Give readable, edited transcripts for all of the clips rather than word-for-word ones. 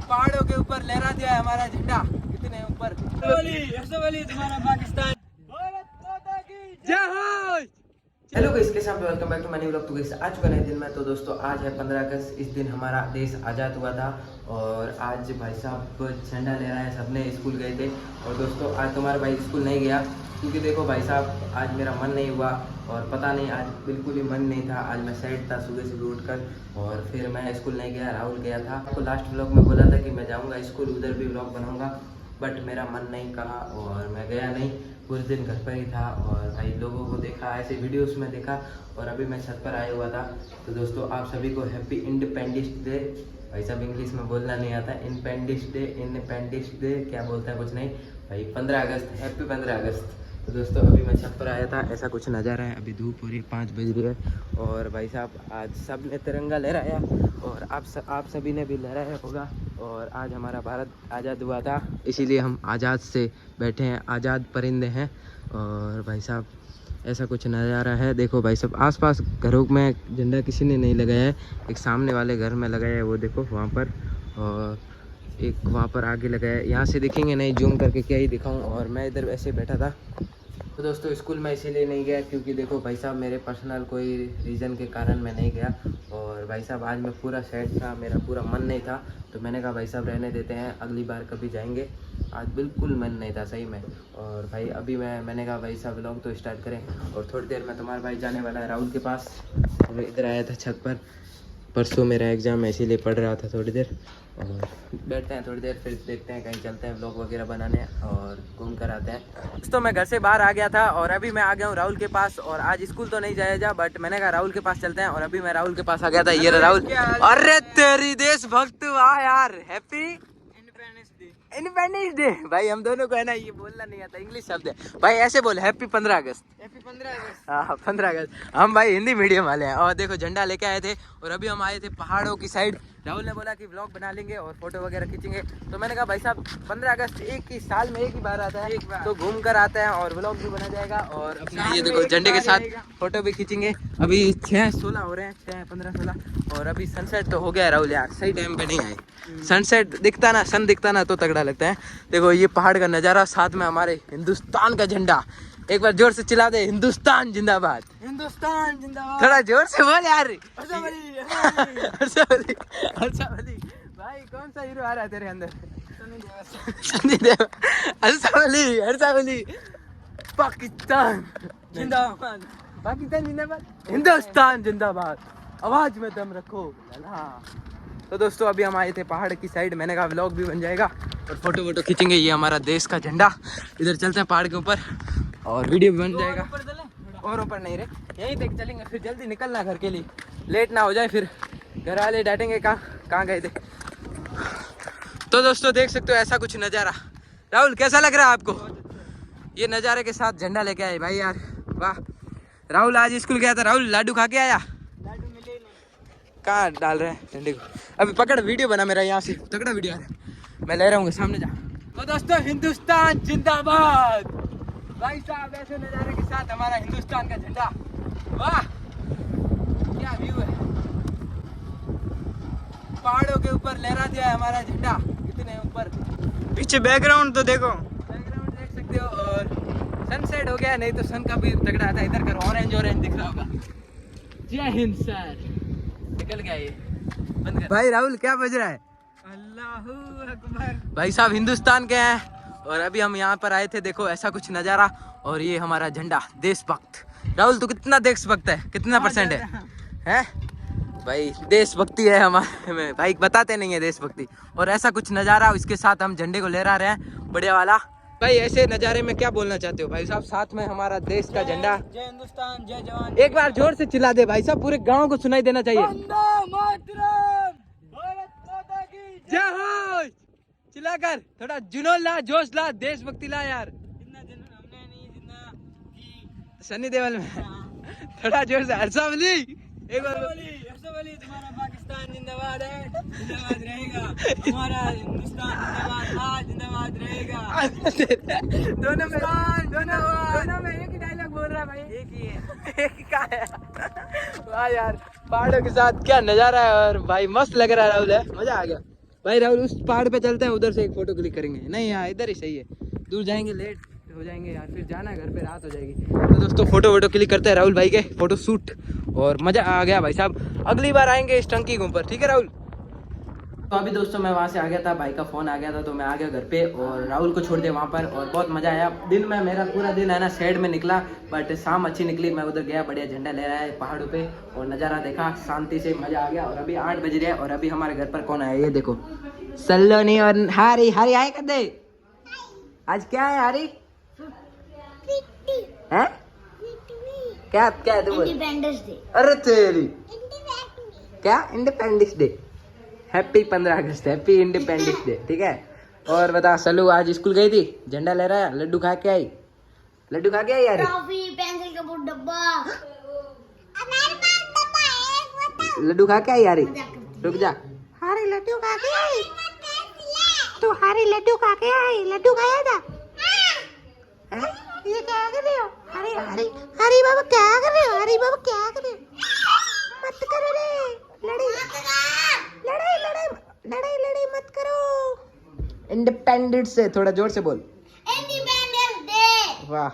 पहाड़ों के ऊपर लहरा दिया है हमारा झंडा कितने ऊपर। तुम्हारा पाकिस्तान। जय हो। हेलो गाइस, कैसे आप? Welcome back to my new vlog. तो गाइस आज का नए दिन में तो दोस्तों आज है 15 अगस्त। इस दिन हमारा देश आज़ाद हुआ था और आज भाई साहब झंडा ले रहा है। सबने स्कूल गए थे और दोस्तों आज तुम्हारा भाई स्कूल नहीं गया क्योंकि देखो भाई साहब आज मेरा मन नहीं हुआ और पता नहीं आज बिल्कुल ही मन नहीं था। आज मैं सैड था सुबह सुबह उठकर और फिर मैं स्कूल नहीं गया, राहुल गया था। आपको लास्ट व्लॉग में बोला था कि मैं जाऊँगा स्कूल, उधर भी व्लॉग बनाऊँगा, बट मेरा मन नहीं कहा और मैं गया नहीं। कुछ दिन घर पर ही था और भाई लोगों को देखा, ऐसे वीडियोस में देखा और अभी मैं छत पर आया हुआ था। तो दोस्तों आप सभी को हैप्पी इंडिपेंडेंस डे। भाई साहब इंग्लिश में बोलना नहीं आता, इंडिपेंडेंस डे क्या बोलता है कुछ नहीं भाई। 15 अगस्त, हैप्पी 15 अगस्त। तो दोस्तों अभी मैं छत पर आया था, ऐसा कुछ नज़ारा है। अभी धूप हो रही है, 5 बज रही है और भाई साहब आज सब ने तिरंगा लहराया और आप सभी ने भी लहराया होगा। और आज हमारा भारत आज़ाद हुआ था, इसीलिए हम आज़ाद से बैठे हैं, आज़ाद परिंदे हैं। और भाई साहब ऐसा कुछ नज़ारा है। देखो भाई साहब आसपास घरों में झंडा किसी ने नहीं लगाया है, एक सामने वाले घर में लगाया है वो देखो वहाँ पर, और एक वहाँ पर आगे लगाया है। यहाँ से दिखेंगे नहीं, जूम करके क्या ही दिखाऊँ। और मैं इधर ऐसे बैठा था। तो दोस्तों स्कूल में इसीलिए नहीं गया क्योंकि देखो भाई साहब मेरे पर्सनल कोई रीज़न के कारण मैं नहीं गया। और भाई साहब आज मैं पूरा सैड था, मेरा पूरा मन नहीं था, तो मैंने कहा भाई साहब रहने देते हैं, अगली बार कभी जाएंगे। आज बिल्कुल मन नहीं था सही में। और भाई अभी मैंने कहा भाई साहब व्लॉग तो स्टार्ट करें और थोड़ी देर में तुम्हारा भाई जाने वाला है राहुल के पास। और इधर आया था छत पर, परसों मेरा एग्ज़ाम है इसीलिए पढ़ रहा था थोड़ी देर। और बैठते हैं थोड़ी देर, फिर देखते हैं कहीं चलते हैं व्लॉग वगैरह बनाने और घूम कर आते हैं। तो मैं घर से बाहर आ गया था और अभी मैं आ गया हूँ राहुल के पास। और आज स्कूल तो नहीं जाया जा, बट मैंने कहा राहुल के पास चलते हैं। और अभी मैं राहुल के पास आ गया था। ये राहुल, अरे तेरी देशभक्त वाह यार, हैप्पी इंडिपेंडेंस डे। भाई हम दोनों को है ना ये बोलना नहीं आता, इंग्लिश शब्द है भाई, ऐसे बोल हैप्पी 15 अगस्त। हैप्पी 15 अगस्त। हाँ 15 अगस्त। हम भाई हिंदी मीडियम वाले हैं। और देखो झंडा लेके आए थे और अभी हम आए थे पहाड़ों की साइड। राहुल ने बोला कि व्लॉग बना लेंगे और फोटो वगैरह खींचेंगे, तो मैंने कहा भाई साहब 15 अगस्त एक ही साल में एक ही बार आता है, तो घूम कर आते हैं और व्लॉग भी बना जाएगा और अपना ये देखो झंडे के साथ फोटो भी खींचेंगे। अभी 6:16 हो रहे हैं, 6:15-16 और अभी सनसेट तो हो गया है। राहुल यार सही टाइम पे नहीं आए, सनसेट दिखता ना, सन दिखता ना तो तगड़ा लगता है। देखो ये पहाड़ का नज़ारा, साथ में हमारे हिंदुस्तान का झंडा। एक बार जोर से चिल्ला दे, हिंदुस्तान जिंदाबाद, हिंदुस्तान जिंदाबाद। थोड़ा जोर से बोल यार। हर्षावली भाई कौन सा हीरो आ रहा है तेरे अंदर? सनी देओल। हर्षावली पाकिस्तान जिंदाबाद, पाकिस्तान जिंदाबाद, हिंदुस्तान जिंदाबाद, आवाज में दम रखो। तो दोस्तों अभी हम आए थे पहाड़ की साइड, मैंने कहा व्लॉग भी बन जाएगा और फोटो वोटो खींचेंगे। ये हमारा देश का झंडा, इधर चलते हैं पहाड़ के ऊपर और वीडियो भी बन जाएगा। और ऊपर नहीं रे, यहीं तक चलेंगे, फिर जल्दी निकलना घर के लिए, लेट ना हो जाए, फिर घर वाले डांटेंगे कहाँ गए थे। तो दोस्तों देख सकते हो ऐसा कुछ नज़ारा। राहुल कैसा लग रहा है आपको? ये नज़ारे के साथ झंडा लेके आए भाई यार, वाह। राहुल आज स्कूल गया था, राहुल लाडू खा के आया? कहाँ डाल रहे हैं झंडे को? अभी पकड़, वीडियो बना मेरा, यहाँ से तगड़ा वीडियो आ रहा है, मैं ले रहा हूँ सामने जा। तो दोस्तों हिंदुस्तान जिंदाबाद। भाई साहब ऐसे नज़ारे के साथ हमारा हिंदुस्तान का झंडा, वाह क्या व्यू है। पहाड़ों के ऊपर लहरा दिया है हमारा झंडा कितने ऊपर। पीछे बैकग्राउंड तो देखो, बैकग्राउंड देख सकते हो। और सनसेट हो गया, नहीं तो सन का भी तगड़ा था। इधर कर ऑरेंज दिख रहा होगा। जय हिंद सर, निकल गया ये, बंद कर। भाई राहुल क्या बज रहा है? अल्लाहू अकबर। भाई साहब हिंदुस्तान के हैं और अभी हम यहाँ पर आए थे, देखो ऐसा कुछ नज़ारा। और ये हमारा झंडा देशभक्त। राहुल तू कितना देशभक्त है, कितना % है? भाई देशभक्ति है हमारे में भाई, बताते नहीं है देशभक्ति। और ऐसा कुछ नज़ारा, इसके साथ हम झंडे को लहरा रहे हैं बढ़िया वाला। भाई ऐसे नज़ारे में क्या बोलना चाहते हो भाई साहब? साथ में हमारा देश का झंडा, जय हिंदुस्तान, जय जवान। एक बार जोर से चिल्ला दे भाई साहब, पूरे गांव को सुनाई देना चाहिए। जय हो, चिल्ला कर, थोड़ा जुनून ला, जोश ला, देशभक्ति ला यार। हमने नहीं जितना सनी देओल में थोड़ा जोर से। हर्षावली एक बार, तुम्हारा पाकिस्तान जिंदाबाद है, जिंदाबाद रहेगा। हमारा हिंदुस्तान जिंदाबाद, जिंदाबाद रहेगा। दोनों में एक ही डायलॉग बोल रहा है भाई, एक ही है, एक ही का है। वाह यार पहाड़ों के साथ क्या नजारा है और भाई मस्त लग रहा है राहुल, है मजा आ गया। भाई राहुल उस पहाड़ पे चलते हैं, उधर से एक फोटो क्लिक करेंगे। नहीं यार इधर ही सही है, दूर जाएंगे लेट हो जाएंगे यार, फिर जाना घर पे रात हो जाएगी। तो दोस्तों फोटो वोटो क्लिक करते हैं राहुल भाई के, फोटो शूट, और मजा आ गया भाई साहब। अगली बार आएंगे इस टंकी के ऊपर, ठीक है राहुल। तो अभी दोस्तों मैं वहाँ से आ गया था, भाई का फ़ोन आ गया था, तो मैं आ गया घर पे और राहुल को छोड़ दिया वहाँ पर, और बहुत मज़ा आया। दिन में मेरा पूरा दिन है ना शेड में निकला, बट शाम अच्छी निकली। मैं उधर गया, बढ़िया झंडा ले रहा है पहाड़ों पे, और नज़ारा देखा, शांति से मज़ा आ गया। और अभी 8 बज रहे हैं, और अभी हमारे घर पर कौन आया ये देखो, सल्लोनी और हारी। हारी आए कर दे, आज क्या है हारी? है क्या क्या है? Independence day. अरे तेरी क्या इंडिपेंडेंस डे, हैप्पी 15 अगस्त, हैप्पी इंडिपेंडेंस डे, ठीक है। और बता सलू आज स्कूल गई थी, झंडा ले रहा है, लड्डू खा के आई, लड्डू खा के आई यार, टॉफी पेंसिल का बोर्ड डब्बा। लड्डू खा के आई यार, रुक जा। हारी लड्डू खा के आई, तू हारी लड्डू खा के आई, लड्डू खाया था? हैं? ये क्या कर रहे हो? हरी हरी हरी बाबा क्या कर रहे हो? हरी बाबा क्या कर रहे हो? मत करो रे, लड़ाई लड़ाई लड़ाई लड़ाई लड़ाई मत करो। इंडिपेंडेंस से थोड़ा जोर से बोल, इंडिपेंडेंस डे। वाह।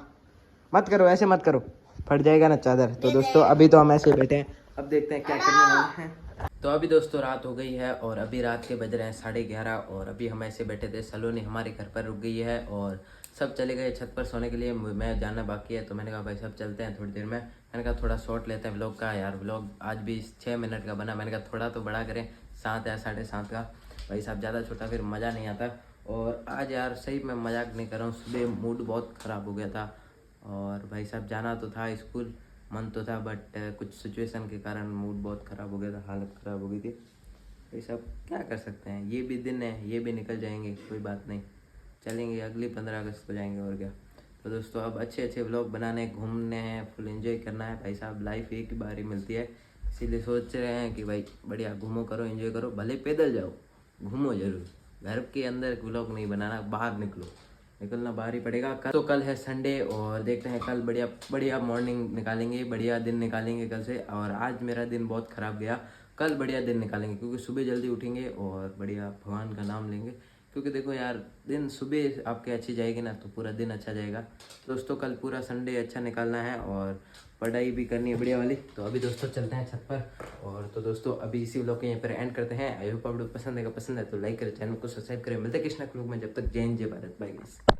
मत करो ऐसे, मत करो, फट जाएगा ना चादर। तो दोस्तों अभी तो हम ऐसे बैठे हैं, अब देखते हैं क्या करने वाले हैं। तो अभी दोस्तों रात हो गई है, और अभी रात के बज रहे हैं 11:30, और अभी हम ऐसे बैठे थे। सलोनी हमारे घर पर रुक गई है, और सब चले गए छत पर सोने के लिए। मैं जाना बाकी है, तो मैंने कहा भाई सब चलते हैं थोड़ी देर में। मैंने कहा थोड़ा शॉर्ट लेते हैं व्लॉग का, यार व्लॉग आज भी 6 मिनट का बना। मैंने कहा थोड़ा तो बड़ा करें, 7 या 7:30 का। भाई साहब ज़्यादा छोटा फिर मज़ा नहीं आता। और आज यार सही में मजाक नहीं कर रहा हूँ, सुबह मूड बहुत ख़राब हो गया था, और भाई साहब जाना तो था स्कूल, मन तो था, बट कुछ सिचुएशन के कारण मूड बहुत ख़राब हो गया था, हालत ख़राब हो गई थी। भाई साहब क्या कर सकते हैं, ये भी दिन है, ये भी निकल जाएंगे, कोई बात नहीं, चलेंगे, अगली 15 अगस्त को जाएंगे, और क्या। तो दोस्तों अब अच्छे अच्छे व्लॉग बनाने, घूमने हैं, फुल एंजॉय करना है। भाई साहब लाइफ एक ही बार ही मिलती है, इसीलिए सोच रहे हैं कि भाई बढ़िया घूमो करो, एंजॉय करो, भले पैदल जाओ, घूमो जरूर। घर के अंदर व्लॉग नहीं बनाना, बाहर निकलो, निकलना बाहर ही पड़ेगा। तो कल है संडे, और देखते हैं कल बढ़िया बढ़िया मॉर्निंग निकालेंगे, बढ़िया दिन निकालेंगे कल से। और आज मेरा दिन बहुत ख़राब गया, कल बढ़िया दिन निकालेंगे, क्योंकि सुबह जल्दी उठेंगे और बढ़िया भगवान का नाम लेंगे। क्योंकि देखो यार, दिन सुबह आपके अच्छी जाएगी ना, तो पूरा दिन अच्छा जाएगा। दोस्तों कल पूरा संडे अच्छा निकालना है, और पढ़ाई भी करनी है बढ़िया वाली। तो अभी दोस्तों चलते हैं छत पर, और तो दोस्तों अभी इसी व्लॉग को यहीं पर एंड करते हैं। आई होप आपको पसंद है तो लाइक करें, चैनल को सब्सक्राइब करें। मिलते हैं कृष्णा क्लूब में, जब तक जय हिंद जय भारत, बाय गाइस।